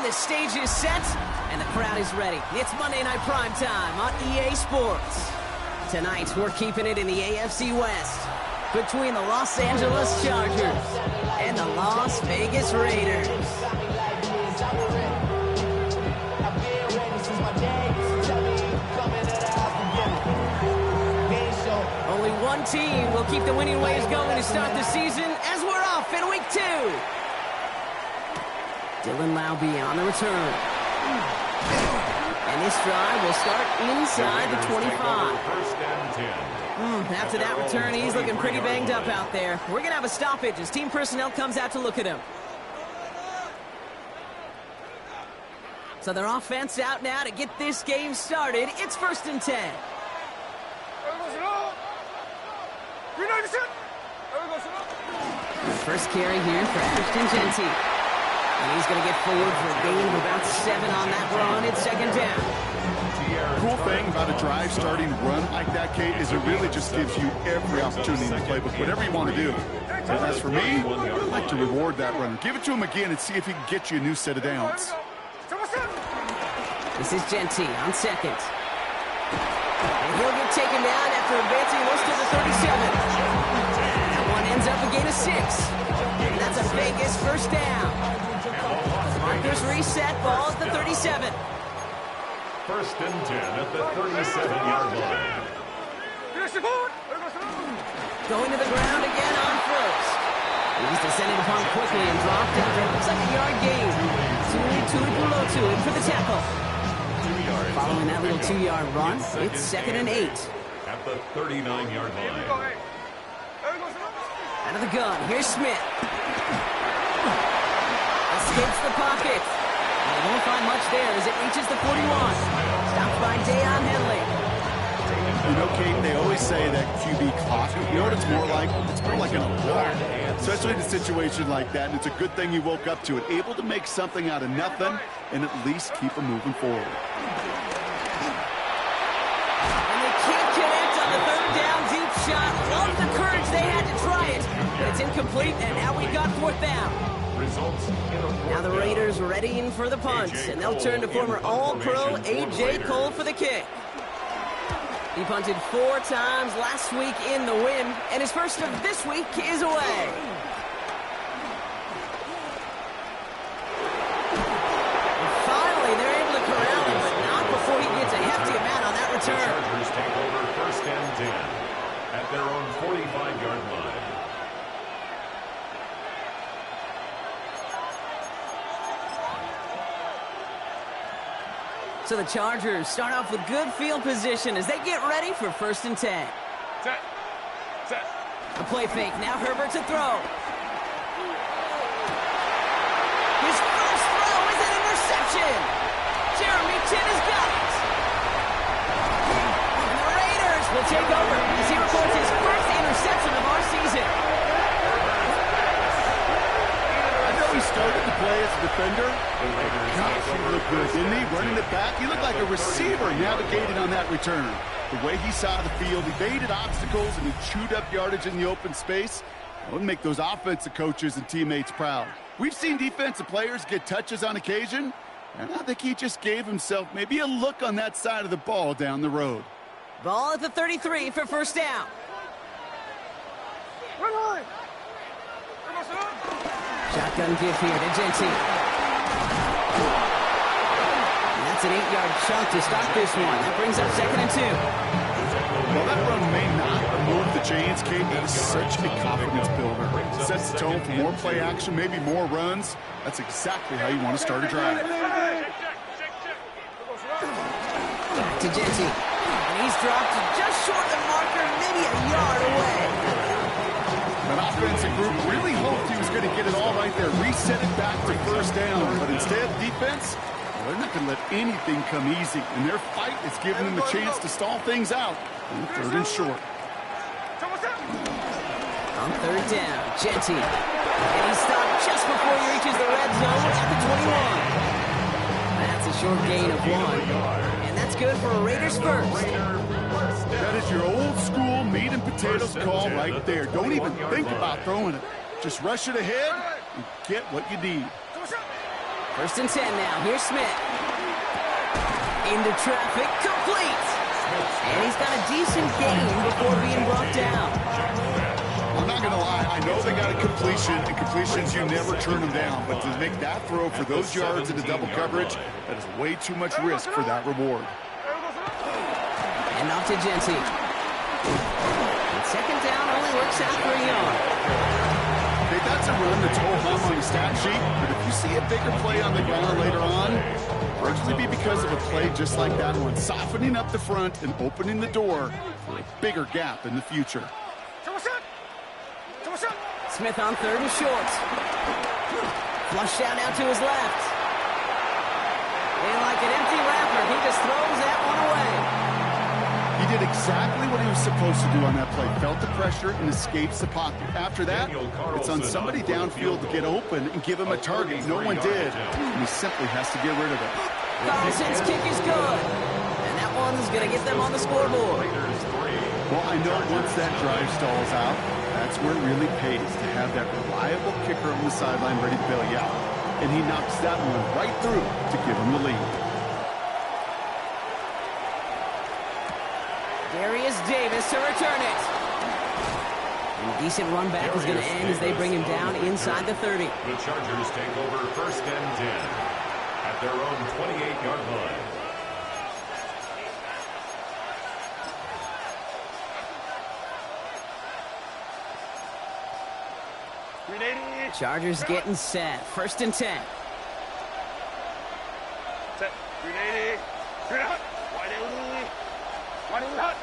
the stage is set, and the crowd is ready. It's Monday Night Primetime on EA Sports. Tonight, we're keeping it in the AFC West between the Los Angeles Chargers and the Las Vegas Raiders. Only one team will keep the winning ways going to start the season as we're off in week 2. Dylan Laube on the return. And this drive will start inside the 25. After that return, he's looking pretty banged up out there. We're going to have a stoppage as team personnel comes out to look at him. So their offense out now to get this game started. It's 1st and 10. First carry here for Ashton Jeanty. And he's going to get forward for a gain of about 7 on that run. It's 2nd down. The cool thing about a drive starting run like that, Kate, is it really just gives you every opportunity in the playbook, whatever you want to do. And as for me, I'd like to reward that runner. Give it to him again and see if he can get you a new set of downs. This is Jeanty on 2nd. And he'll get taken down after advancing most to the 37. That one ends up a gain of 6. And that's a Vegas 1st down. Markers reset, ball at the 37. 1st and 10 at the 37-yard line. Going to the ground again on 1st. He's descended upon quickly and dropped after it looks like a yard gain. Tuipulotu in for the tackle. Following that little 2-yard run, it's 2nd and 8. At the 39-yard line. Out of the gun, here's Smith. Escapes the pocket. And he won't find much there as it reaches the 41. Stopped by Deion Henley. You know, Kate, they always say that QB clock, you know what it's more like? It's more like an alarm. Especially in a situation like that, and it's a good thing you woke up to it. Able to make something out of nothing and at least keep them moving forward. And they can't connect on the 3rd down deep shot. Love the courage they had to try it. It's incomplete, and now we got 4th down. Now the Raiders readying for the punt, and they'll turn to former All-Pro A.J. Cole for the kick. He punted 4 times last week in the win, and his first of this week is away. And finally, they're able to corral him, but not before he gets a hefty amount on that return. The Chargers take over 1st and 10 at their own 45-yard line. So the Chargers start off with good field position as they get ready for 1st and 10. Set. A play fake. Now Herbert to throw. His first throw is an interception. Jeremy Chin has got it. And the Raiders will take over as he records his first interception of our season. He started to play as a defender. Gosh, he looked good, didn't he? Running it back, he looked like a receiver navigating on that return. The way he saw the field, he evaded obstacles and he chewed up yardage in the open space. That would make those offensive coaches and teammates proud. We've seen defensive players get touches on occasion, and I think he just gave himself maybe a look on that side of the ball down the road. Ball at the 33 for 1st down. Shotgun give here to Jeanty. And that's an 8-yard chunk to start this one. That brings up 2nd and 2. Well, that run may not remove the chains, Kate. That is such a confidence builder. Sets the tone for more play action, maybe more runs. That's exactly how you want to start a drive. Back to Jeanty. And he's dropped just short of the marker, maybe a yard away. That offensive group really hoped he was going to get it all right there, reset it back to 1st down. But instead, defense, they're not going to let anything come easy. And their fight is giving them a chance to stall things out on 3rd and short. On 3rd down, Jeanty. And he stopped just before he reaches the red zone at the 21. That's a short gain of 1. And that's good for a Raiders first. That is your old school meat and potatoes call right there. Don't even think about throwing it. Just rush it ahead and get what you need. First and 10 now. Here's Smith. Into traffic, complete. And he's got a decent gain before being brought down. I'm not going to lie. I know they got a completion, and completions, you never turn them down. But to make that throw for those yards into double coverage, that is way too much risk for that reward. And off to Genty. And second down only works out for a yard. Okay, that's a run that's ho-hum on the stat sheet, but if you see a bigger play on the ground later on, it'll largely be because of a play just like that one, softening up the front and opening the door for a bigger gap in the future. Smith on third and short. Flush out now to his left. And like an empty wrapper, he just throws that one away. He did exactly what he was supposed to do on that play. Felt the pressure and escapes the pocket. After that, it's on somebody downfield to get open and give him a target. No one did, and he simply has to get rid of it. Carlson's kick is good. And that one's going to get them on the scoreboard. Well, I know once that drive stalls out, that's where it really pays to have that reliable kicker on the sideline ready to bail you out. And he knocks that one right through to give him the lead. Darius Davis to return it. And a decent run back is going to end as they bring him down inside the 30. The Chargers take over first and 10 at their own 28-yard line. Chargers getting set. First and 10. Set. 380. Straight out. Wide out. Wide out.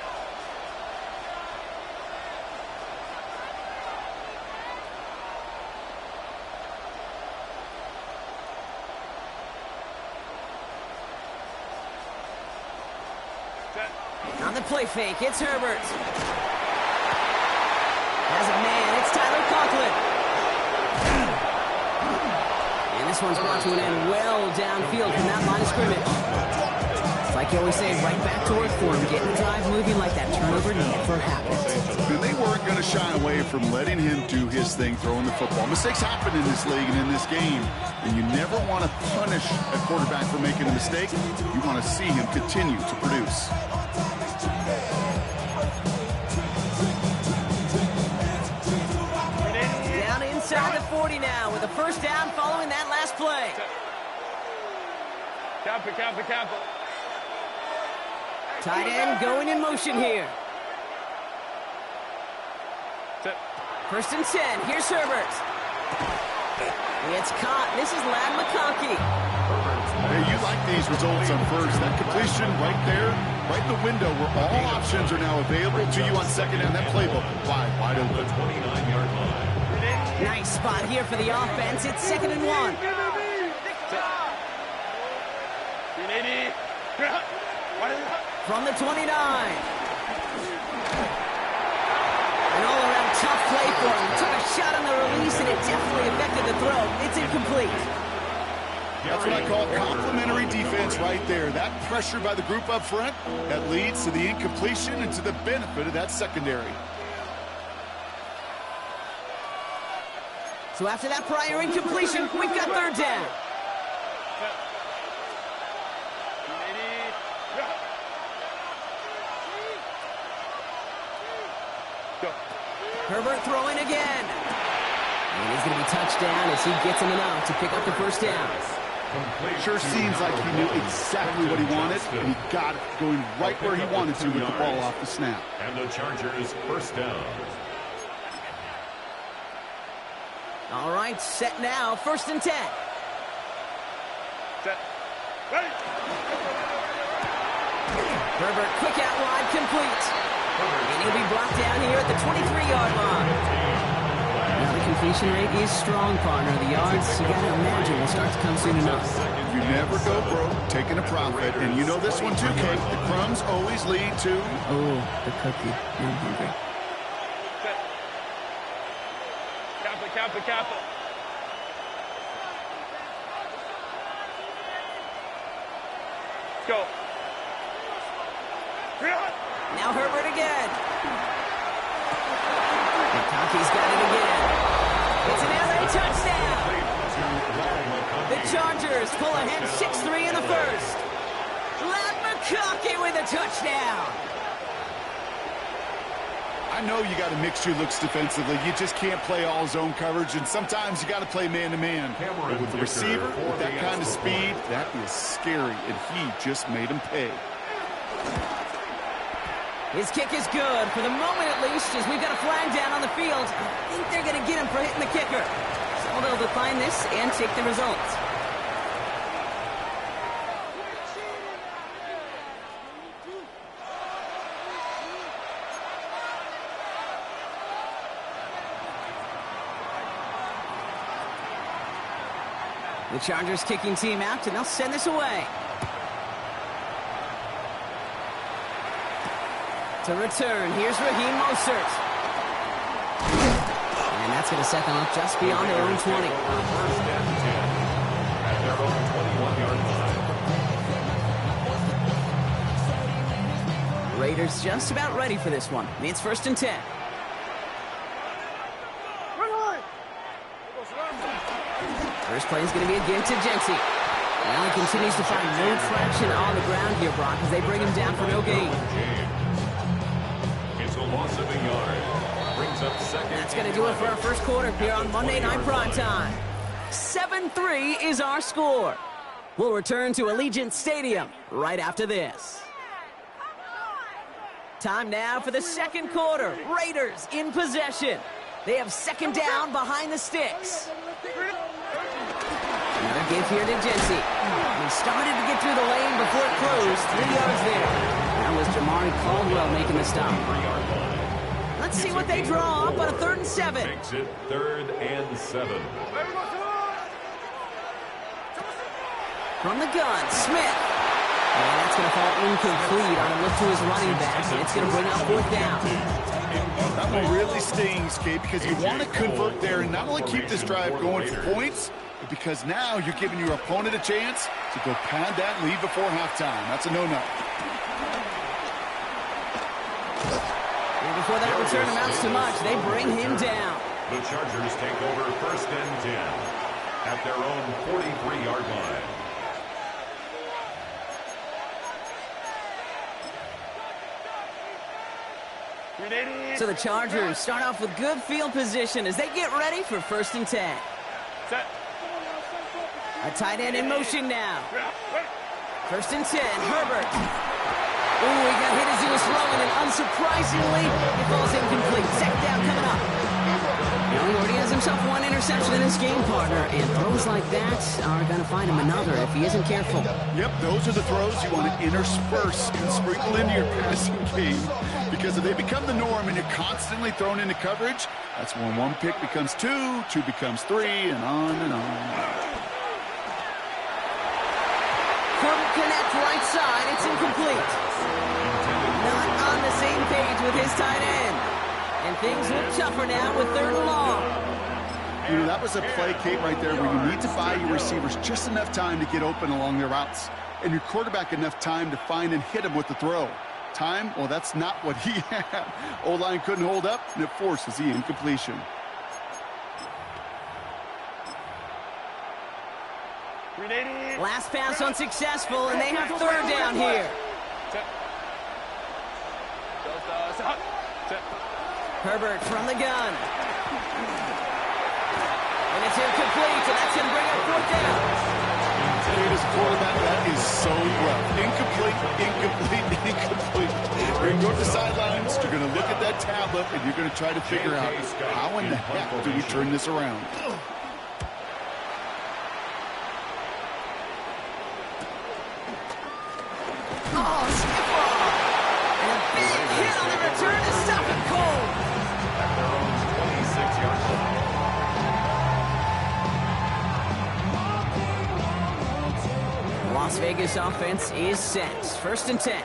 On the play fake, it's Herbert. Has a man, it's Tyler Conklin. And this one's brought to an end well downfield from that line of scrimmage. It's like you always say, right back to work for him, getting the drive moving like that turnover never happened. And they weren't going to shy away from letting him do his thing, throwing the football. Mistakes happen in this league and in this game, and you never want to punish a quarterback for making a mistake. You want to see him continue to produce. Down inside the 40 now with a first down following that last play. Camp. Tight end going in motion here. Set. First and 10. Here's Herbert. It's caught. This is Lad McConkey. Hey, you like these results on first. That completion right there, right in the window where all options are now available to you on second down. That playbook wide open. The 29-yard line. Nice spot here for the offense. It's second and 1. From the 29. An all-around tough play for him. Took a shot on the release, and it definitely affected the throw. It's incomplete. That's what I call complementary defense right there. That pressure by the group up front, that leads to the incompletion and to the benefit of that secondary. So after that prior incompletion, we've got third down. Herbert throwing again. And he's going to be touched down as he gets him enough to pick up the first down. Sure seems like he knew exactly what he wanted, and he got it going right where he wanted to with the ball off the snap. And the Chargers first down. All right, set now. First and 10. Set. Ready. Herbert, quick out wide, complete. And he'll be brought down here at the 23-yard line. Now the completion rate is strong, partner. The yards, you got to imagine, will start to come soon enough. You never go broke taking a profit, and you know this one too, Kate. The crumbs always lead to... Oh, the cookie. I'm hungry. Cap. Let's go. Now Herbert again. McConkey's got it again. It's an LA touchdown. The Chargers pull ahead 6-3 in the first. McConkey with a touchdown. I know you got to mix your looks defensively. You just can't play all zone coverage, and sometimes you got to play man-to-man. But with the receiver, with that kind of speed, that is scary, and he just made him pay. His kick is good, for the moment at least, as we've got a flag down on the field. I think they're going to get him for hitting the kicker. So they'll decline this and take the results. The Chargers kicking team out, and they'll send this away. To return, here's Raheem Mostert. And that's going to set them up just beyond their own 20. First and 10 at their own 21-yard line. Raiders just about ready for this one. It's first and 10. First play is going to be again to Jency. Well, he continues to find no traction on the ground here, Brock, as they bring him down for no gain. It's a loss of a yard. Brings up second. That's going to do it for our first quarter here on Monday Night Primetime. 7-3 is our score. We'll return to Allegiant Stadium right after this. Time now for the second quarter. Raiders in possession. They have second down behind the sticks. Another give here to Jency. He started to get through the lane before it closed. 3 yards there. That was Jamari Caldwell making the stop. Let's see what they draw up on a 3rd and 7. Makes it 3rd and 7. From the gun, Smith. And that's going to fall incomplete on a look to his running back. And it's going to bring up 4th down. That one really stings, Kate, because you want to convert there and not only keep this drive going for points, but because now you're giving your opponent a chance to go pad that lead before halftime. That's a no-no. And before that return amounts to much, they bring him down. The Chargers take over first and 10 at their own 43-yard line. So the Chargers start off with good field position as they get ready for 1st and 10. Set. A tight end in motion now. 1st and 10, Herbert. Ooh, he got hit as he was throwing, and unsurprisingly, it falls incomplete. Second down coming up. He already has himself one interception in his game, partner, and throws like that are going to find him another if he isn't careful. Yep, those are the throws you want to intersperse and sprinkle into your passing game, because if they become the norm and you're constantly thrown into coverage, that's when 1 pick becomes 2, 2 becomes 3, and on and on. Couldn't connect right side. It's incomplete. Not on the same page with his tight end. And things look tougher now with 3rd and long. You know, that was a play, Kate, right there where you need to buy your receivers just enough time to get open along their routes, and your quarterback enough time to find and hit him with the throw. Time, well, that's not what he had. O-line couldn't hold up, and it forces the incompletion. Last pass unsuccessful, and they have 3rd down here. Herbert from the gun. And it's incomplete, and that's going to bring up 4th down. As a quarterback, that is so rough. Incomplete, incomplete, incomplete. You're going to go to the sidelines, you're going to look at that tablet, and you're going to try to figure out how in the heck do we turn this around. Oh, skip ball. And a big hit on the return to stop him cold. At their own 26-yard line. Las Vegas offense is set. 1st and 10.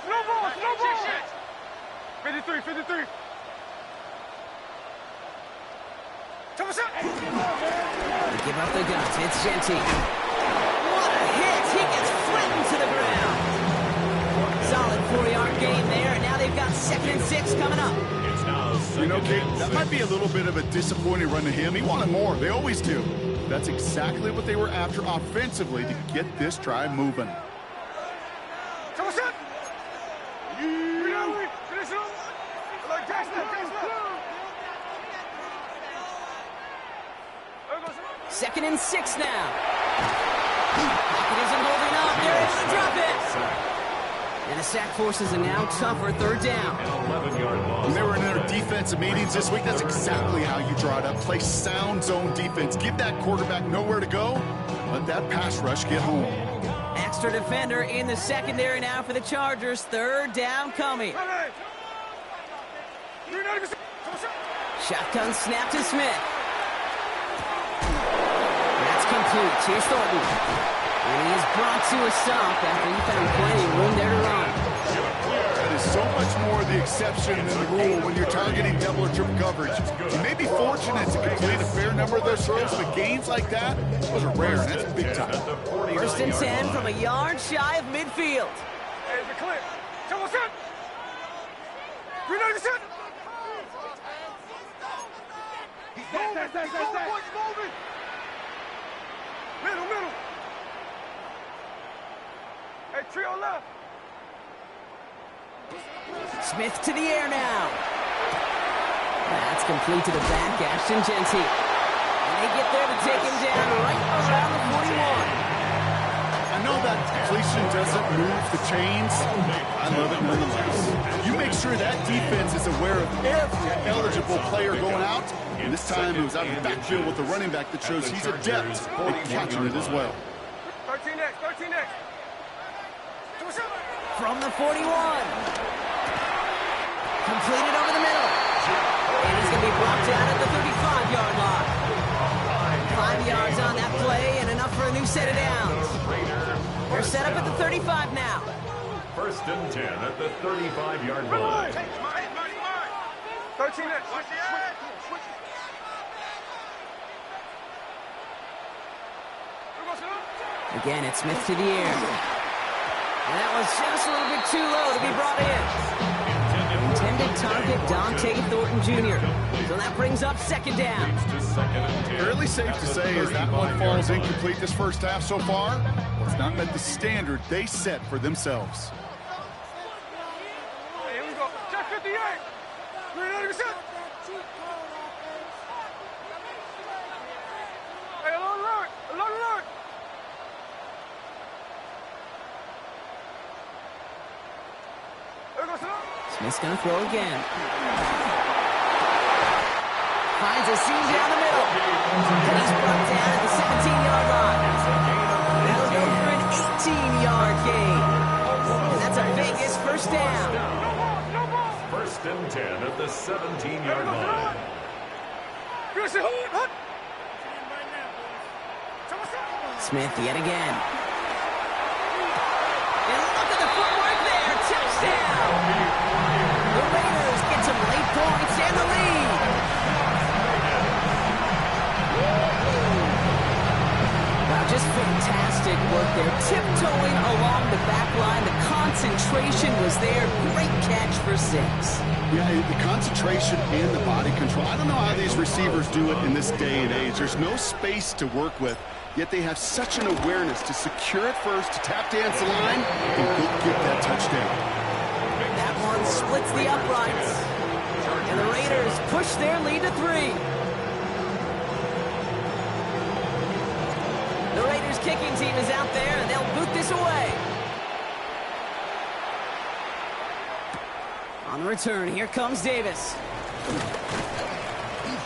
No ball. 53. Give up the guts. It's Jency. What a hit. He gets flattened to the ground. Solid 4-yard gain there, and now they've got 2nd and 6 coming up. It's now You know, Kate, that might be a little bit of a disappointing run to him. He wanted more. They always do. That's exactly what they were after offensively to get this drive moving. Second and 6 now. Pocket isn't holding up. They're able to drop it. And the sack forces a now tougher third down. When they were in their defensive meetings this week, that's exactly how you draw it up. Play sound zone defense. Give that quarterback nowhere to go. Let that pass rush get home. Extra defender in the secondary now for the Chargers. Third down coming. Shotgun snap to Smith. That's complete. Here's Thornton. And he is brought to a stop after he found plenty of room there to run. That is so much more the exception than the rule when you're targeting double or triple coverage. You may be fortunate to complete a fair number of those throws, but games like that, those are rare, and that's big time. First and 10 from a yard shy of midfield. Hey, the clip. Tell us it. Middle. Hey, trio left. Smith to the air now. That's complete to the back, Ashton Genty. And they get there to take him down right around the 41. I know that completion doesn't move the chains. I love it nonetheless. You make sure that defense is aware of every eligible player going out. And this time it was out of the backfield with the running back that shows he's adept at catching it as well. 13 next. From the 41. Completed over the middle. And he's going to be brought down at the 35-yard line. 5 yards on that play and enough for a new set of downs. They're set up at the 35 now. First and 10 at the 35-yard line. 13 next. Again, it's Smith to the air. And that was just a little bit too low to be brought in. Intended target, Dante Thornton Jr. So that brings up second down. Fairly safe to say as that one falls incomplete this first half so far. It's not met the standard they set for themselves. Hey, here we go. Check 58. 390%. Hey, alert. Smith's going to throw again. Finds a seam down the middle. And he's brought down at the 17-yard line. That'll go for an 18-yard gain. And that's a Vegas first down. First and 10 at the 17-yard line. Smith yet again. And look at the footwork there. Touchdown. The Raiders get some late points and the lead. Wow, just fantastic work there. Tiptoeing along the back line. The concentration was there. Great catch for 6. Yeah, the concentration and the body control. I don't know how these receivers do it in this day and age. There's no space to work with, yet they have such an awareness to secure it first, to tap dance the line, and go get that touchdown. That one splits the uprights. And the Raiders push their lead to 3. The Raiders kicking team is out there, and they'll boot this away. On the return, here comes Davis.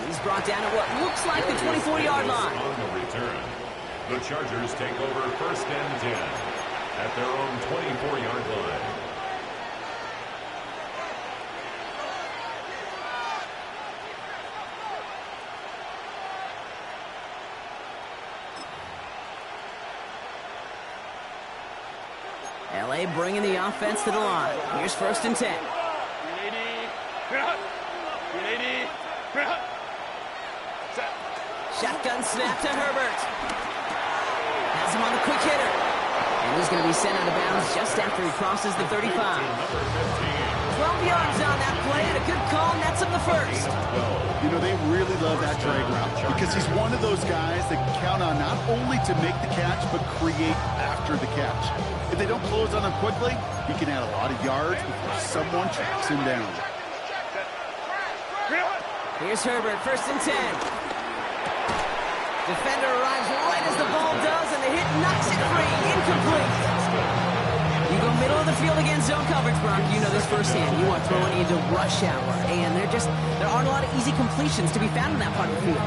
He's brought down at what looks like the 24-yard line. On the return, the Chargers take over first and 10 at their own 24-yard line. LA bringing the offense to the line. Here's first and 10. Shotgun snap to Herbert. Has him on the quick hitter. And he's going to be sent out of bounds just after he crosses the 35. 12 yards on that play, and a good call nets him the first. You know, they really love that drag route because he's one of those guys that can count on not only to make the catch, but create after the catch. If they don't close on him quickly, he can add a lot of yards before someone tracks him down. Here's Herbert, 1st and 10. Defender arrives right as the ball does, and the hit knocks it free. Incomplete. You go middle of the field against zone coverage, Brock. You know this firsthand. You are throwing into rush hour, and there aren't a lot of easy completions to be found in that part of the field.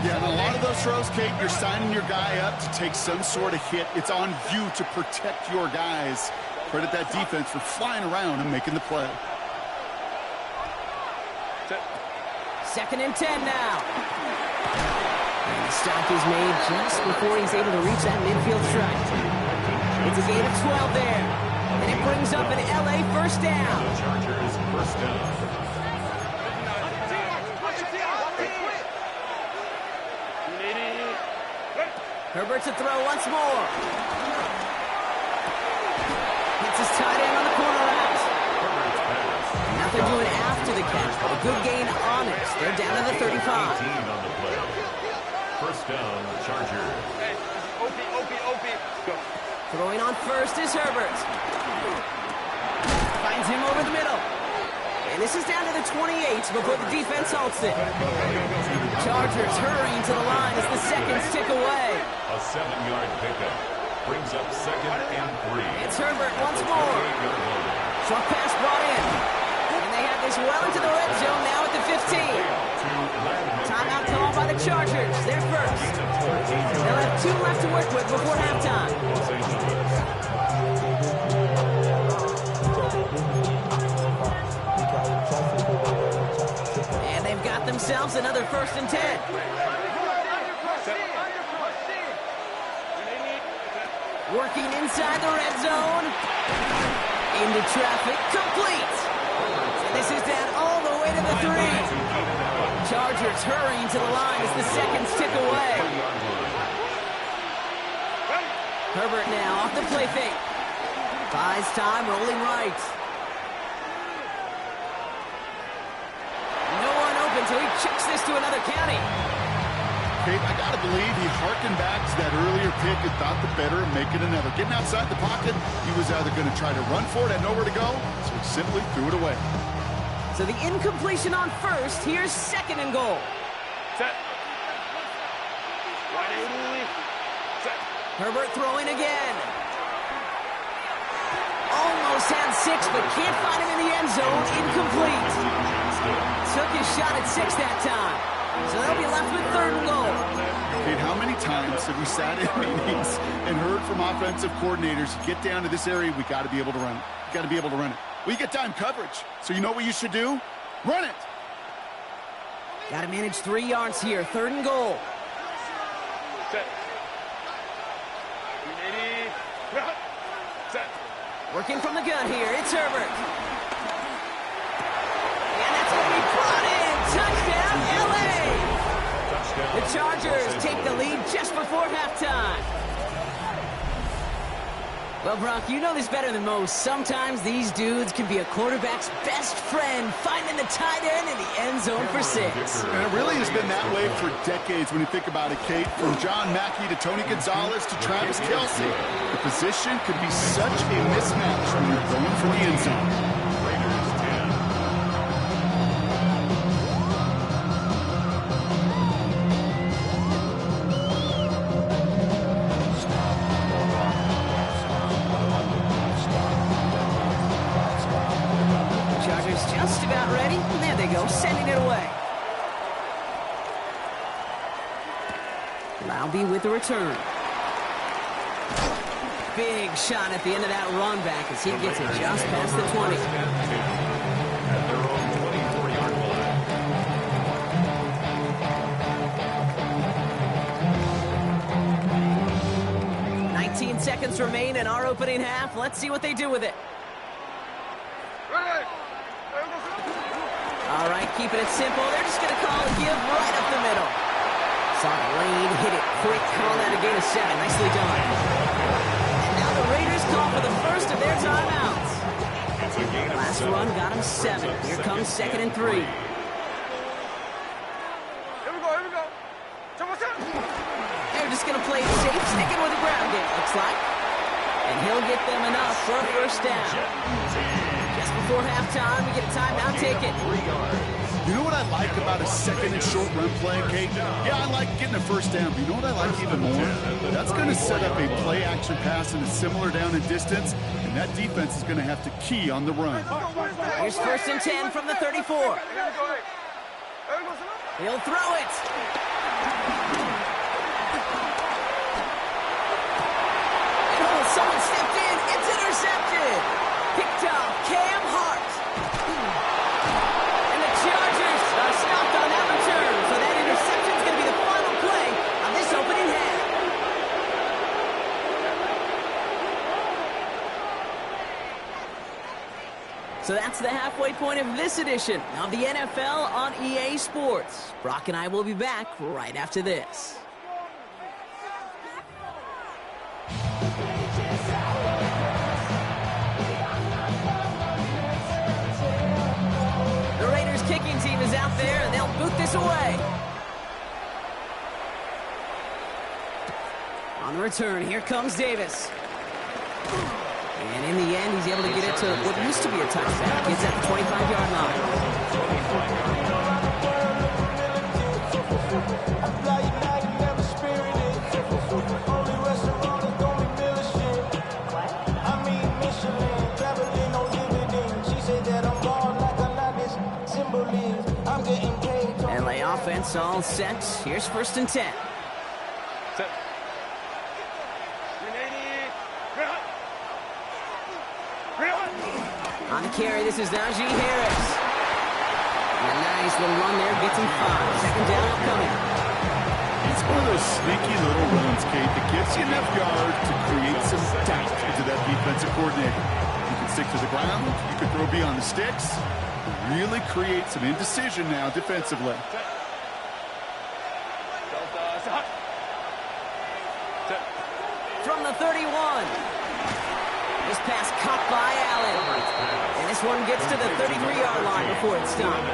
Yeah, and a lot of those throws, Kate, you're signing your guy up to take some sort of hit. It's on you to protect your guys. Credit that defense for flying around and making the play. 2nd and 10 now. And the stop is made just before he's able to reach that midfield strike. It's a gain of 12 there. And it brings up an LA 1st down. Chargers 1st down. Herbert to throw once more. Hits his tight end on the corner route. Nothing doing after the catch, but a good gain on it. They're down to the 35. 18 on the play. 1st down, Chargers. Go. Throwing on 1st is Herbert. Finds him over the middle. And this is down to the 28 before the defense halts it. Chargers hurrying to the line as the seconds tick away. A 7-yard pickup. Brings up 2nd and 3. It's Herbert once more. Short pass brought in. And they have this well into the red zone now at the 15. Timeout called by the Chargers. They're first. They'll have 2 left to work with before halftime. And they've got themselves another 1st and 10. Working inside the red zone. Into traffic, complete. And this is down all the way to the 3. Chargers hurrying to the line as the seconds tick away. Herbert now off the play fake. Buys time, rolling right. No one open, so he chucks this to another county. Kate, I got to believe he harkened back to that earlier pick and thought the better of making another. Getting outside the pocket, he was either going to try to run for it, had nowhere to go, so he simply threw it away. So the incompletion on 1st, here's 2nd and goal. Set. Herbert throwing again. Almost had 6, but can't find him in the end zone. Incomplete. Took his shot at 6 that time. So they'll be left with 3rd and goal. Kate, how many times have we sat in meetings and heard from offensive coordinators, get down to this area, we got to be able to run it. Got to be able to run it. Well, you get time coverage. So you know what you should do? Run it. Got to manage 3 yards here. 3rd and goal. Set. Set. Working from the gun here. It's Herbert. And that's going to be brought in. Touchdown, LA. The Chargers take the lead just before halftime. Well, Brock, you know this better than most. Sometimes these dudes can be a quarterback's best friend, finding the tight end in the end zone for 6. And it really has been that way for decades when you think about it, Kate. From John Mackey to Tony Gonzalez to Travis Kelce, the position could be such a mismatch when you're going for the end zone. Just about ready. There they go, sending it away. Laube with the return. Big shot at the end of that run back as he gets it just past the 20. At their own 24-yard line. 19 seconds remain in our opening half. Let's see what they do with it. All right, keeping it simple. They're just going to call a give right up the middle. Saw the lane, hit it quick, call that a gain of 7. Nicely done. And now the Raiders call for the first of their timeouts. It's a Last run got him 7. Here comes 2nd and 3. Here we go, here we go. They're just going to play it safe, sticking with the ground game, looks like. And he'll get them enough for a first down. Just before halftime, we get a timeout taken. You know what I like about a 2nd and short run play, Kate? Yeah, I like getting a first down, but you know what I like even more? That's going to set up a play-action pass in a similar down and distance, and that defense is going to have to key on the run. Here's 1st and 10 from the 34. He'll throw it. Oh, someone stepped in. It's intercepted. Picked off Cam Hart. And the Chargers are stopped on that return. So that interception is going to be the final play of this opening half. So that's the halfway point of this edition of the NFL on EA Sports. Brock and I will be back right after this. The Raiders kicking team is out there, and they'll boot this away. On the return, here comes Davis. And in the end, he's able to get it to what used to be a touchdown. Gets at the 25-yard line. LA offense all set. Here's 1st and 10. Set. On the carry, this is Najee Harris. And a nice little run there, gets him 5. 2nd down upcoming. It's one of those sneaky little runs, Kate, that gets you enough yards to create some doubt into that defensive coordinator. You can stick to the ground, you can throw beyond the sticks, really create some indecision now defensively. From the 31. This pass caught by Allen. And this one gets to the 33-yard line before it's stopped.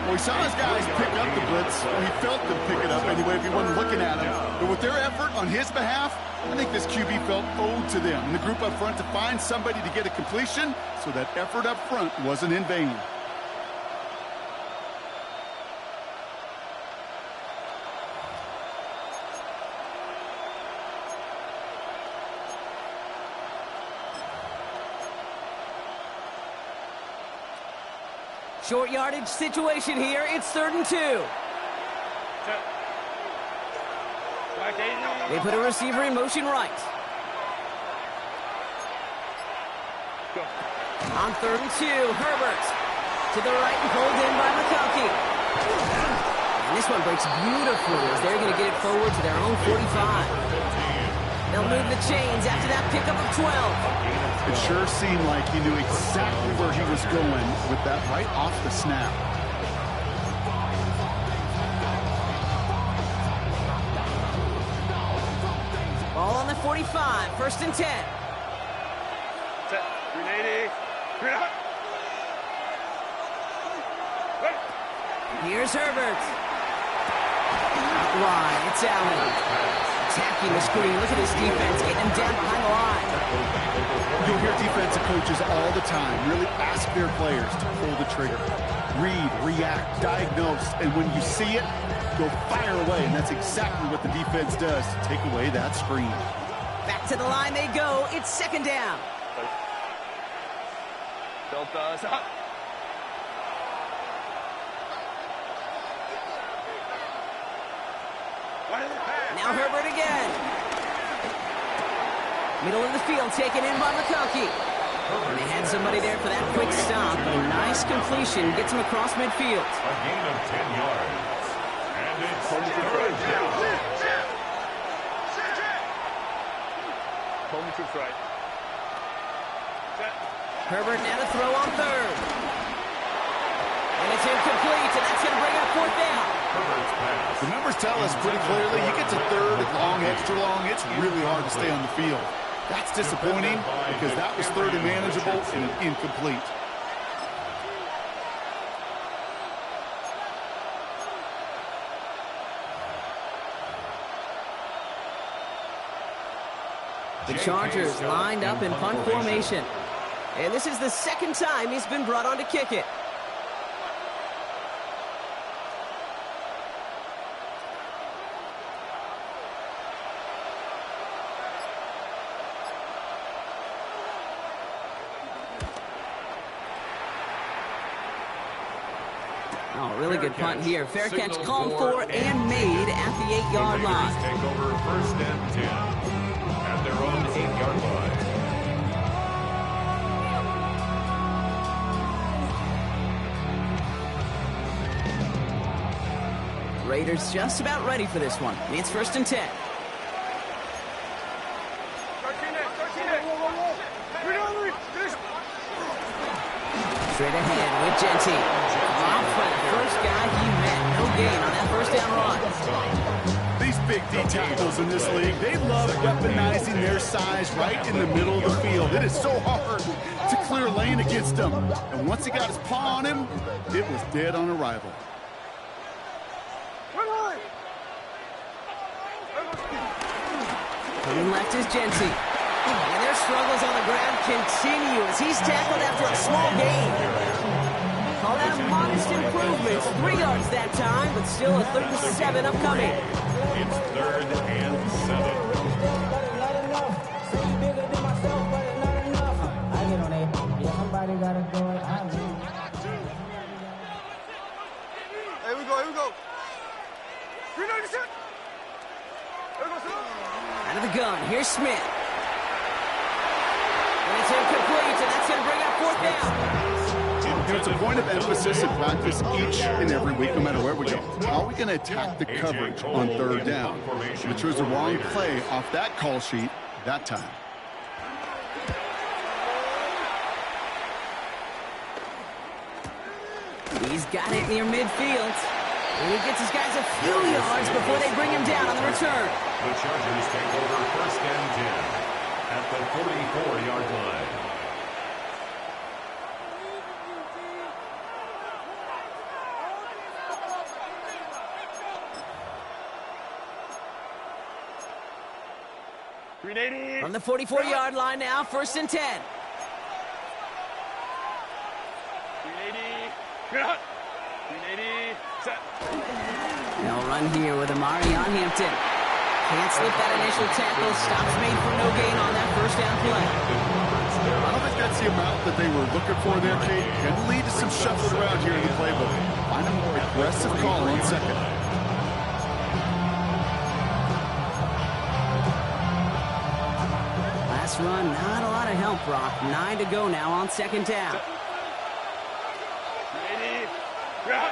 Well, we saw his guys pick up the blitz. He felt them pick it up anyway if he wasn't looking at him. But with their effort on his behalf, I think this QB felt owed to them. And the group up front to find somebody to get a completion, so that effort up front wasn't in vain. Short yardage situation here. It's 3rd and 2. They put a receiver in motion right. On 3rd and 2, Herbert to the right and pulled in by McConkey. And this one breaks beautifully as they're going to get it forward to their own 45. They'll move the chains after that pickup of 12. It sure seemed like he knew exactly where he was going with that right off the snap. Ball on the 45, 1st and 10. Set. 380. Here's Herbert. Out wide, it's Allen. Attacking the screen. Look at this defense getting him down behind the line. You'll hear defensive coaches all the time really ask their players to pull the trigger. Read, react, diagnose, and when you see it, go fire away. And that's exactly what the defense does to take away that screen. Back to the line they go. It's 2nd down. Delta, stop. Now Herbert again. Middle of the field taken in by McConkey. And they had somebody there for that quick stop. A nice completion gets him across midfield. A gain of 10 yards. And it's 3rd down. Home troops right. Herbert now to throw on 3rd. And it's incomplete, and that's going to bring up 4th down. The numbers tell us pretty clearly, you get to 3rd, long, extra long, it's really hard to stay on the field. That's disappointing because that was third and manageable and an incomplete. The Chargers lined up in punt formation. And this is the second time he's been brought on to kick it. Oh, really good punt here. Fair catch called for and made at the 8-yard line. Take over first and 10 at their own 8-yard line. Raiders just about ready for this one. It's first and 10. Straight ahead with Genty. Dropped by the first guy he met. No gain on that first down run. These big D tackles in this league, they love weaponizing their size right in the middle of the field. It is so hard to clear lane against them. And once he got his paw on him, it was dead on arrival. Coming left is Genty. And their struggles on the ground continue as he's tackled after a small gain. Call that a modest improvement. 3 yards that time, but still a 3rd and 7 upcoming. It's 3rd and 7. Here we go, here we go. Out of the gun, here's Smith. And it's incomplete, and that's going to bring up 4th down. It's a point of emphasis in practice each and every week, no matter where we go. How are we going to attack the coverage on 3rd down? We chose the wrong play off that call sheet that time. He's got it near midfield. And he gets his guys a few yards before they bring him down on the return. The Chargers take over first and 10 at the 44-yard line. From the 44-yard line now, first and 10. 380, set. They'll run here with Amari on Hampton. Can't slip that initial tackle. Stops made for no gain on that first down play. I don't think that's the amount that they were looking for there, Kate. Can lead to some shuffling around here in the playbook. Find a more aggressive call on 2nd. Last run, not a lot of help, Brock. 9 to go now on 2nd down. 380, grab.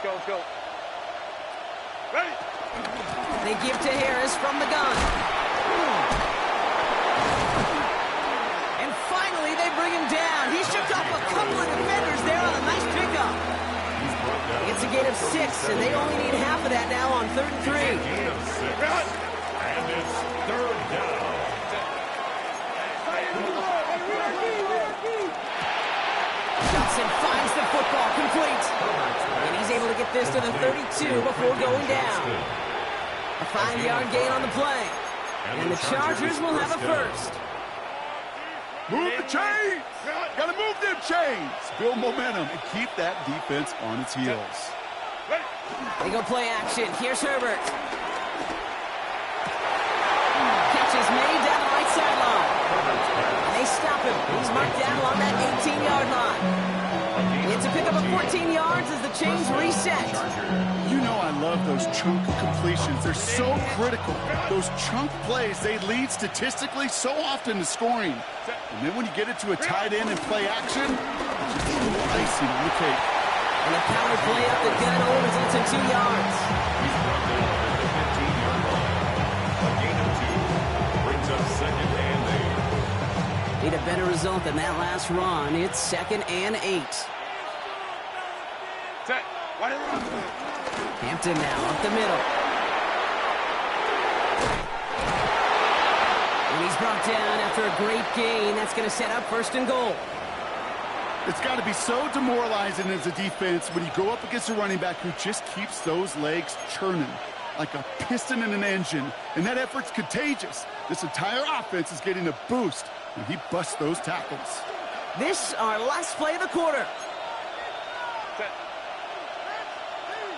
Let's go. Ready. They give to Harris from the gun. And finally, they bring him down. He shook off a couple of defenders there on a nice pickup. It's a gain of 6, and they only need half of that now on 3rd and 3. And it's 3rd down. Johnson finds the football complete. And he's able to get this to the 32 before going down. A 5-yard gain on the play. And the Chargers will have a first. Move the chains! Got to move them chains! Build momentum and keep that defense on its heels. They go play action. Here's Herbert. Catches made down the right sideline. And they stop him. He's marked down along that 18-yard line. It's a pickup of 14 yards as the chains reset. You know I love those chunk completions. They're so critical. Those chunk plays, they lead statistically so often to scoring. And then when you get it to a tight end and play action, it's just a little icing on the cake. And the power play up the gun only results in 2 yards. He's brought down at the 15-yard line. A gain of 2 brings up 2nd and 8. Need a better result than that last run. It's 2nd and 8. Set. Hampton now up the middle. And he's brought down after a great gain. That's going to set up 1st and goal. It's got to be so demoralizing as a defense when you go up against a running back who just keeps those legs churning like a piston in an engine. And that effort's contagious. This entire offense is getting a boost when he busts those tackles. This our last play of the quarter. Set.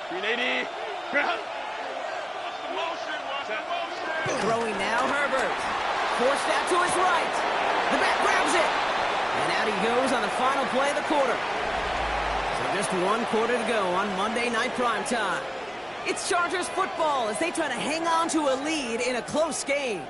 380. Ground. Throwing now, Herbert. Forced out to his right. The back grabs it. And out he goes on the final play of the quarter. So just 1 quarter to go on Monday Night Primetime. It's Chargers football as they try to hang on to a lead in a close game.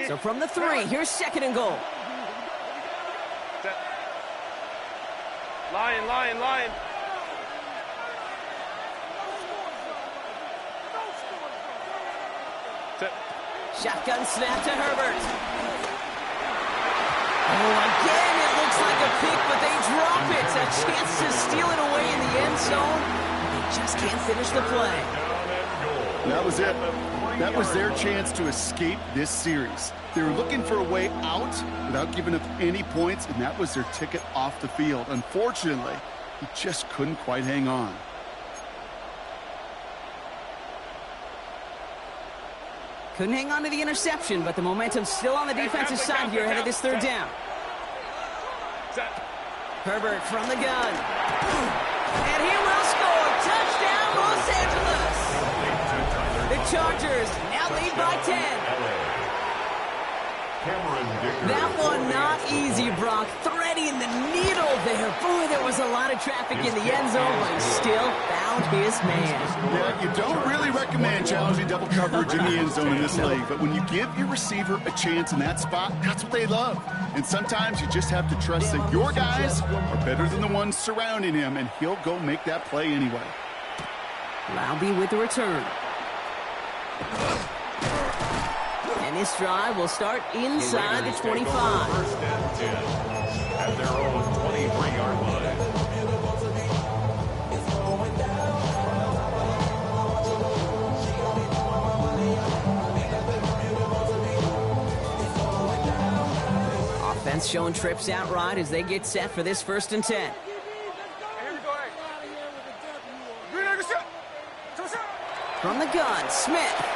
So from the 3, here's 2nd and goal. Set. Lion. Set. Shotgun snap to Herbert. Oh, again, it looks like a pick, but they drop it. A chance to steal it away in the end zone. They just can't finish the play. That was it. That was their chance to escape this series. They were looking for a way out without giving up any points, and that was their ticket off the field. Unfortunately, he just couldn't quite hang on. Couldn't hang on to the interception, but the momentum's still on the defensive side here ahead of this 3rd down. Herbert from the gun. And he will score. Touchdown, Los Angeles. The Chargers now lead by 10. That one not easy, Brock. Threading the needle there. Boy, there was a lot of traffic in the end zone, but he still found his man. Yeah, you don't really recommend challenging double coverage in the end zone in this league, but when you give your receiver a chance in that spot, that's what they love. And sometimes you just have to trust that your guys are better than the ones surrounding him, and he'll go make that play anyway. Laube with the return. And this drive will start inside the 25. 1st and 10 at their own 23-yard line. Offense showing trips out right as they get set for this 1st and 10. From the gun, Smith.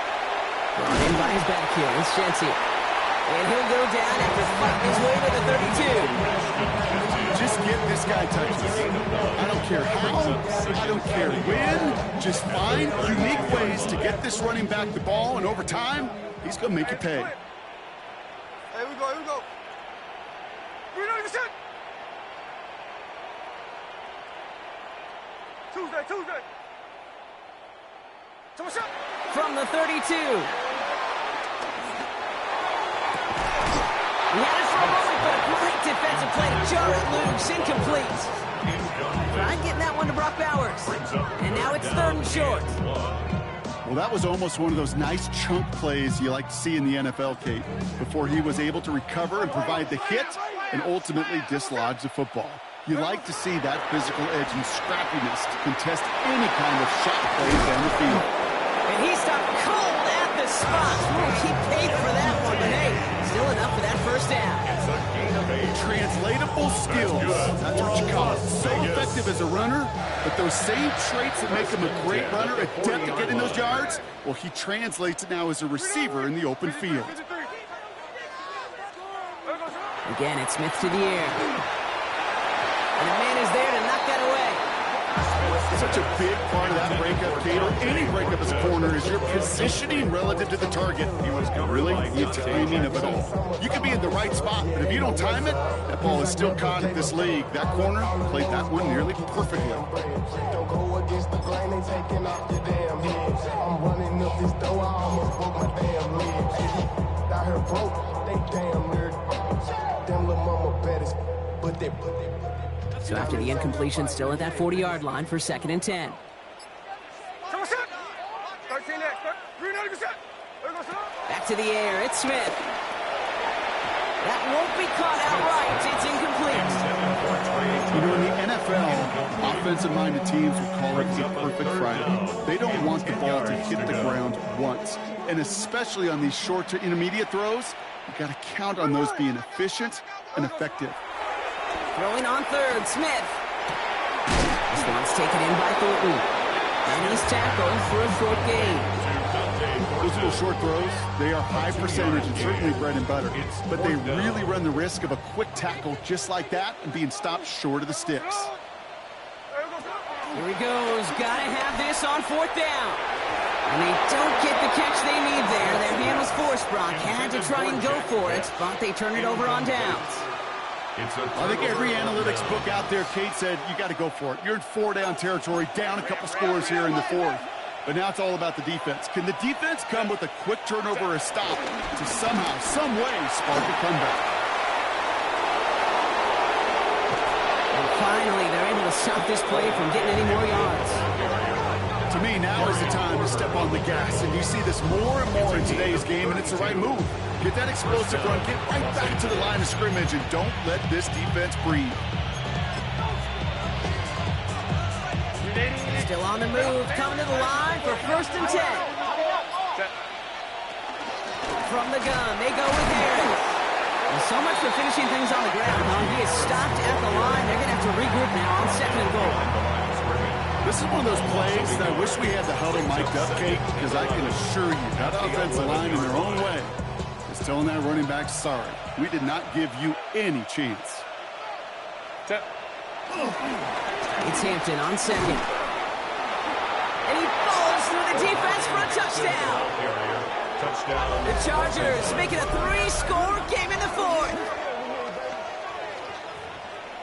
Brought in by his back heel, it's Jency. And he'll go down after fighting his way to the 32. Just get this guy touches. I don't care how, I don't care when. Just find unique ways to get this running back the ball, and over time, he's going to make you pay. Here we go. Tuesday. From the 32. He had it for a moment, but a great defensive play to jar it loose. Incomplete. Trying getting that one to Brock Bowers. And now it's 3rd and short. Well, that was almost one of those nice chunk plays you like to see in the NFL, Kate, before he was able to recover and provide the hit and ultimately dislodge the football. You like to see that physical edge and scrappiness to contest any kind of shot plays down the field. And he stopped cold at the spot. He paid for that one, but hey, still enough for that 1st down. Translatable skills. That's what you call it. So effective as a runner, but those same traits that make him a great runner, adept at getting those yards, well, he translates it now as a receiver in the open field. Again, it's Smith to the air. And the man is there to knock that away. Such a big part of that breakup, Kate, or any breakup as a corner, is your positioning relative to the target. Really, the timing of it all. You can be in the right spot, but if you don't time it, that ball is still caught at this league. That corner played that one nearly perfectly. Don't go against the grain, they taking off the damn heads. I'm running up this door, I almost broke my damn legs. Got her broke, they damn weird. Them little mama betters, but they. So after the incompletion, still at that 40-yard line for 2nd and 10. 13 next. Back to the air. It's Smith. That won't be caught outright. It's incomplete. You know, in the NFL, offensive-minded teams will call it the perfect Friday. They don't want the ball to hit the ground once. And especially on these short to intermediate throws, you got to count on those being efficient and effective. Throwing on third, Smith. This one's taken in by Thornton. And he's tackled for a short gain. Those little short throws, they are high percentage and certainly bread and butter. But they really run the risk of a quick tackle just like that and being stopped short of the sticks. Here he goes. Gotta have this on fourth down. And they don't get the catch they need there. Their hand was forced, Brock. Had to try and go for it, but they turn it over on downs. I think every analytics book out there, Kate, said you got to go for it. You're in 4-down territory, down a couple scores here in the fourth. But now it's all about the defense. Can the defense come with a quick turnover or a stop to somehow, some way, spark a comeback? And finally, they're able to stop this play from getting any more yards. To me, now is the time to step on the gas. And you see this more and more in today's game, and it's the right move. Get that explosive run, get right back to the line of scrimmage, and don't let this defense breathe. Still on the move, coming to the line for 1st and 10. From the gun, they go with Harris. And so much for finishing things on the ground, huh? He is stopped at the line. They're going to have to regroup now on 2nd and goal. This is one of those plays that I wish we had the huddle mic'd up, Kate, because I can assure you that offensive line in their own way is telling that running back, sorry, we did not give you any chance. It's Hampton on 2nd. And he falls through the defense for a touchdown. The Chargers making a 3-score game in the 4th.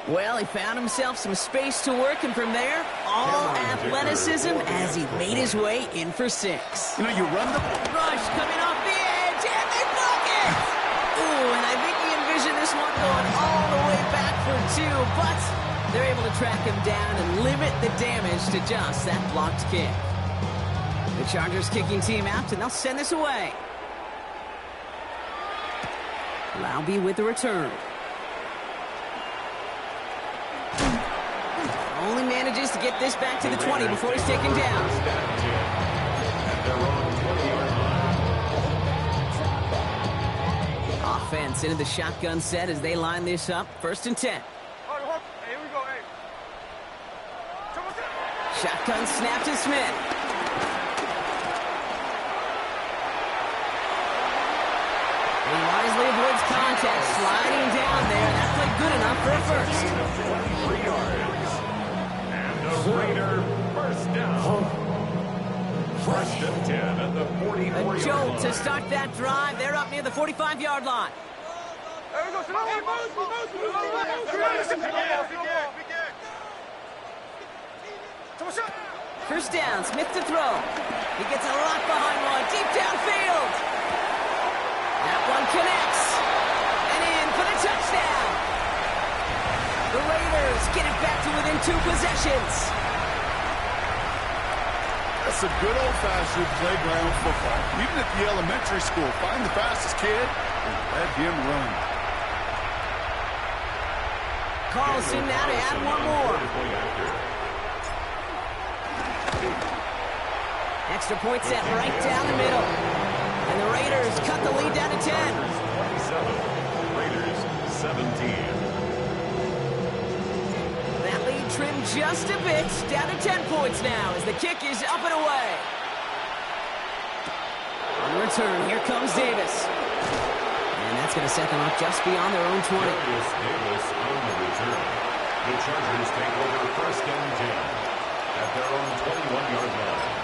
Well, he found himself some space to work, and from there, all athleticism as he made his way in for 6. You know, you run the Rush coming off the edge, and they block it! Ooh, and I think he envisioned this one going all the way back for 2, but they're able to track him down and limit the damage to just that blocked kick. The Chargers kicking team out, and they'll send this away. Laube with the return. Only manages to get this back to the 20 before he's taken down. Offense into the shotgun set as they line this up. 1st and 10. Shotgun snap to Smith. He wisely avoids contact, sliding down there. That played good enough for a 1st. 3 yards. And a Raider first down. 1st and 10 at the 44-yard line. A jolt to start that drive. They're up near the 45-yard line. First down, Smith to throw. He gets a lock behind one, deep downfield. That one connects. And in for the touchdown. The Raiders get it back to within 2 possessions. That's a good old-fashioned playground football. Even at the elementary school, find the fastest kid and let him run. Carlson now to add one more. Extra point set right down the middle. And the Raiders cut the lead down to 10. 27. Raiders 17. That lead trimmed just a bit, down to 10 points now as the kick is up and away. On the return, here comes Davis. And that's going to set them up just beyond their own 20. Davis on the return. The Chargers take over 1st and 10 at their own 21-yard line.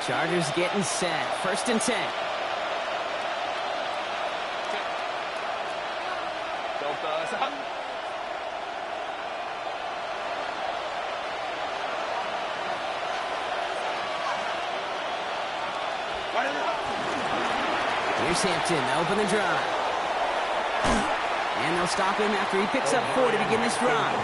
Chargers getting set. 1st and 10. Here's Hampton to open the drive. And they'll stop him after he picks up 4 to begin this drive.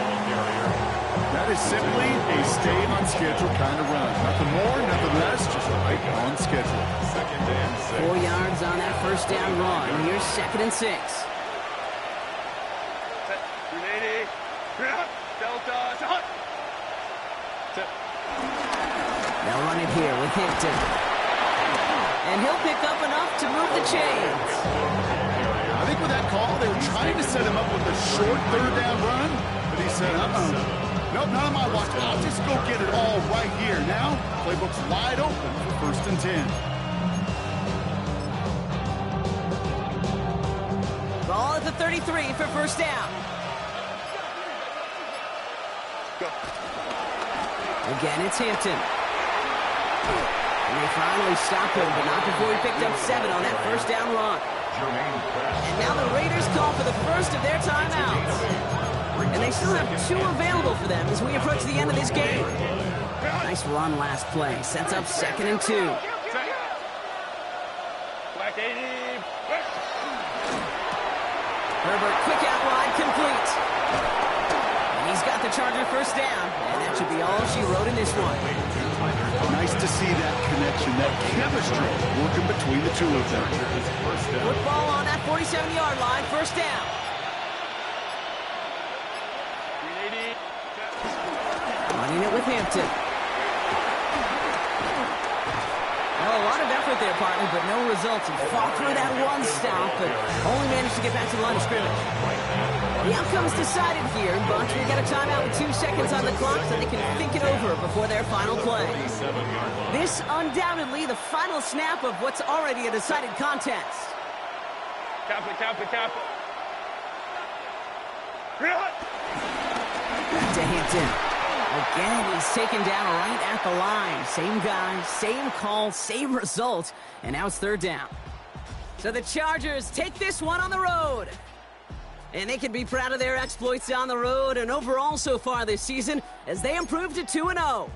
That is simply a stay on schedule kind of run. Nothing more, nothing less, just right on schedule. Second and 6. 4 yards on that first down run. Here's 2nd and 6. Set. 380. Delta. Shot. Set. They'll run it here with Hampton. And he'll pick up enough to move the chains. I think with that call, they were trying to set him up with a short third down run, but he said, nope, not on my watch. I'll just go get it all right here. Now, playbook's wide open for 1st and 10. Ball at the 33 for first down. Go. Again, it's Hampton. And they finally stop him, but not before he picked up 7 on that first down run. And now the Raiders call for the first of their timeouts. And they still have 2 available for them as we approach the end of this game. Nice run last play. Sets up 2nd and 2. Black 80. Herbert, quick out wide, complete. And he's got the Charger first down. And that should be all she wrote in this one. Nice to see that connection, that chemistry working between the two of them. Football on that 47-yard line, first down. 380. Running it with Hampton. Well, a lot of effort there, partner, but no results. He fought through that one stop, but only managed to get back to the line of scrimmage. The outcome's decided here, but we got a timeout with 2 seconds on the clock so they can think it over before their final play. This undoubtedly the final snap of what's already a decided contest. Cap it. Back to Hampton. Again, he's taken down right at the line. Same guy, same call, same result, and now it's 3rd down. So the Chargers take this one on the road. And they can be proud of their exploits on the road and overall so far this season as they improve to 2-0.